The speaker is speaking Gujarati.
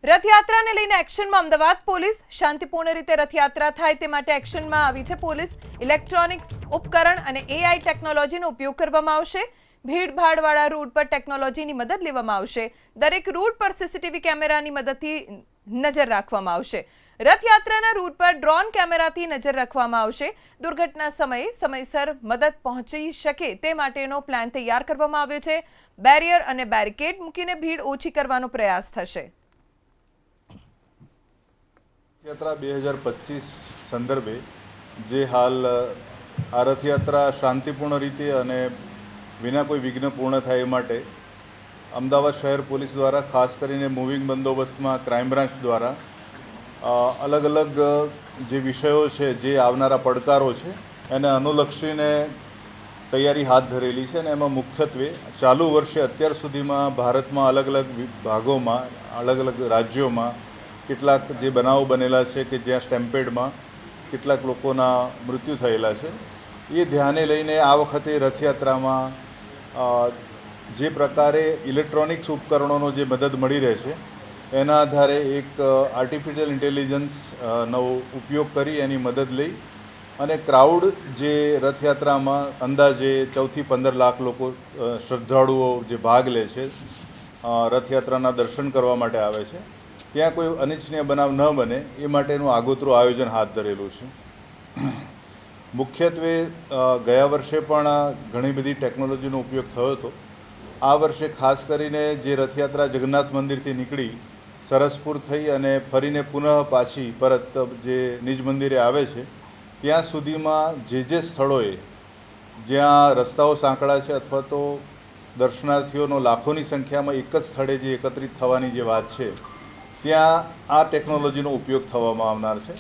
રથયાત્રાને લઈને એક્શનમાં અમદાવાદ પોલીસ શાંતિપૂર્ણ રીતે રથયાત્રા થાય તે માટે એક્શનમાં આવી છે પોલીસ। ઇલેક્ટ્રોનિક્સ ઉપકરણ અને એઆઈ ટેકનોલોજીનો ઉપયોગ કરવામાં આવશે। ભીડભાડવાળા રૂટ પર ટેકનોલોજીની મદદ લેવામાં આવશે। દરેક રૂટ પર સીસીટીવી કેમેરાની મદદથી નજર રાખવામાં આવશે। રથયાત્રાના રૂટ પર ડ્રોન કેમેરાથી નજર રાખવામાં આવશે। દુર્ઘટના સમયે સમયસર મદદ પહોંચી શકે તે માટેનો પ્લાન તૈયાર કરવામાં આવ્યો છે। બેરિયર અને બેરિકેડ મૂકીને ભીડ ઓછી કરવાનો પ્રયાસ થશે। રથયાત્રા 2025 સંદર્ભે જે હાલ આ રથયાત્રા શાંતિપૂર્ણ રીતે અને વિના કોઈ વિઘ્ન પૂર્ણ થાય એ માટે અમદાવાદ શહેર પોલીસ દ્વારા ખાસ કરીને મૂવિંગ બંદોબસ્તમાં ક્રાઇમ બ્રાન્ચ દ્વારા અલગ અલગ જે વિષયો છે જે આવનારા પડકારો છે એને અનુલક્ષીને તૈયારી હાથ ધરેલી છે અને એમાં મુખ્યત્વે ચાલુ વર્ષે અત્યાર સુધીમાં ભારતમાં અલગ અલગ ભાગોમાં અલગ અલગ રાજ્યોમાં કેટલાક જે બનાવો બનેલા છે કે જ્યાં સ્ટેમ્પેડમાં કેટલાક લોકોના મૃત્યુ થયેલા છે એ ધ્યાને લઈને આ વખતે રથયાત્રામાં જે પ્રકારે ઇલેક્ટ્રોનિક્સ ઉપકરણોનો જે મદદ મળી રહે છે એના આધારે એક આર્ટિફિશિયલ ઇન્ટેલિજન્સનો ઉપયોગ કરી એની મદદ લઈ અને ક્રાઉડ જે રથયાત્રામાં અંદાજે 14 થી 15 લાખ લોકો શ્રદ્ધાળુઓ જે ભાગ લે છે રથયાત્રાના દર્શન કરવા માટે આવે છે ત્યાં કોઈ અનિચ્છનીય બનાવ ન બને એ માટેનું આગોતરું આયોજન હાથ ધરેલું છે। મુખ્યત્વે ગયા વર્ષે પણ ઘણી બધી ટેકનોલોજીનો ઉપયોગ થયો હતો। આ વર્ષે ખાસ કરીને જે રથયાત્રા જગન્નાથ મંદિરથી નીકળી સરસપુર થઈ અને ફરીને પુનઃ પાછી પરત જે નિજ મંદિરે આવે છે ત્યાં સુધીમાં જે સ્થળોએ જ્યાં રસ્તાઓ સાંકડા છે અથવા તો દર્શનાર્થીઓનો લાખોની સંખ્યામાં એક જ સ્થળે જે એકત્રિત થવાની જે વાત છે ત્યાં આ ટેકનોલોજીનો ઉપયોગ થવામાં આવનાર છે।